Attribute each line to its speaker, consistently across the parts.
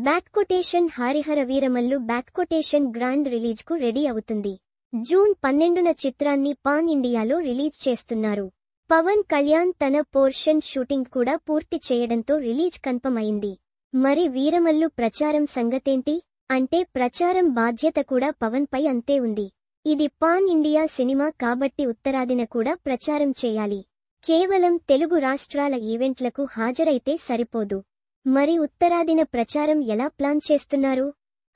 Speaker 1: Back quotation Harihara Veeramallu back quotation grand release కు ready అవుతుంది. June 12న చిత్రాన్ని పాన్ ఇండియాలో రిలీజ్ చేస్తున్నారు. పవన్ కళ్యాణ్ తన పోర్షన్ షూటింగ్ కూడా పూర్తి చేయడంతో రిలీజ్ కన్ఫర్మ్ అయింది. మరి వీరమల్లు ప్రచారం సంగతేంటి అంటే ప్రచారం బాధ్యత కూడా పవన్ పై అంతే ఉంది. ఇది పాన్ ఇండియా సినిమా కాబట్టి ఉత్తరాదిన కూడా ప్రచారం చేయాలి. కేవలం తెలుగు రాష్ట్రాల ఈవెంట్లకు హాజరైతే సరిపోదు. మరి ఉత్తరాదిన ప్రచారం ఎలా ప్లాన్ చేస్తున్నారు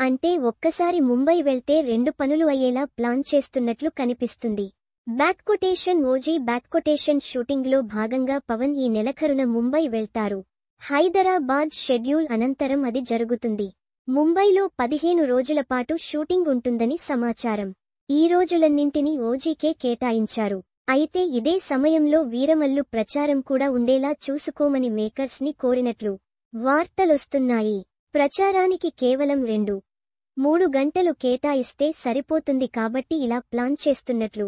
Speaker 1: అంటే ఒక్కసారి ముంబై వెళ్తే 2 పనులు అయ్యేలా ప్లాన్ చేస్తున్నట్లు కనిపిస్తుంది. Back quotation OG back quotation shooting లో భాగంగా పవన్ ఈ నెలఖరున ముంబై వెళ్తారు. హైదరాబాద్ షెడ్యూల్ అనంతరం అది జరుగుతుంది. ముంబైలో 15 రోజుల పాటు షూటింగ్ ఉంటుందని సమాచారం. ఈ రోజులన్నింటినీ ఓజీకే కేటాయించారు. అయితే ఇదే సమయంలో వీరమల్లు ప్రచారం కూడా ఉండేలా చూసుకోమని మేకర్స్ ని కోరినట్లు వార్తలొస్తున్నాయి. ప్రచారానికి కేవలం 2-3 గంటలు కేటాయిస్తే సరిపోతుంది కాబట్టి ఇలా ప్లాన్ చేస్తున్నట్లు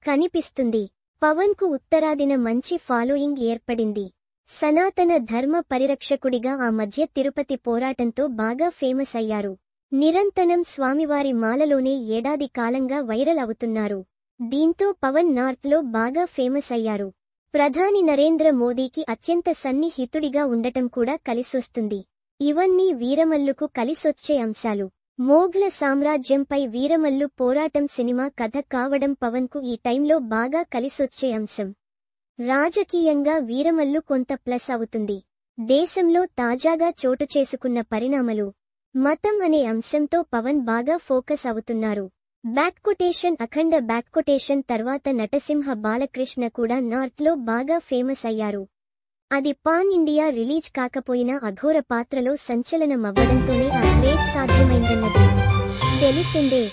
Speaker 1: కనిపిస్తుంది. పవన్ కు ఉత్తరాదిన మంచి ఫాలోయింగ్ ఏర్పడింది. సనాతన ధర్మ పరిరక్షకుడిగా ఆ మధ్య తిరుపతి పోరాటంతో బాగా ఫేమస్ అయ్యారు. నిరంతరం స్వామివారి మాలలోనే ఏడాది కాలంగా వైరల్ అవుతున్నారు. దీంతో పవన్ నార్త్ లో బాగా ఫేమస్ అయ్యారు. ప్రధాని నరేంద్ర మోదీకి అత్యంత సన్నిహితుడిగా ఉండటం కూడా కలిసొస్తుంది. ఇవన్నీ వీరమల్లుకు కలిసొచ్చే అంశాలు. మోఘ్ల సామ్రాజ్యంపై వీరమల్లు పోరాటం సినిమా కథ కావడం పవన్ కు ఈ టైంలో బాగా కలిసొచ్చే అంశం. రాజకీయంగా వీరమల్లు కొంత ప్లస్ అవుతుంది. దేశంలో తాజాగా చోటు చేసుకున్న పరిణామాలు, మతం అనే అంశంతో పవన్ బాగా ఫోకస్ అవుతున్నారు. బ్యాక్ కొటేషన్ అఖండ బ్యాక్ కొటేషన్ తర్వాత నటసింహ బాలకృష్ణ కూడా నార్త్ లో బాగా ఫేమస్ అయ్యారు. అది పాన్ ఇండియా రిలీజ్ కాకపోయినా అఘోర పాత్రలో సంచలనమవ్వడంతోనే ఆ క్రేజ్ సాధ్యమైందన్నది తెలిసిందే.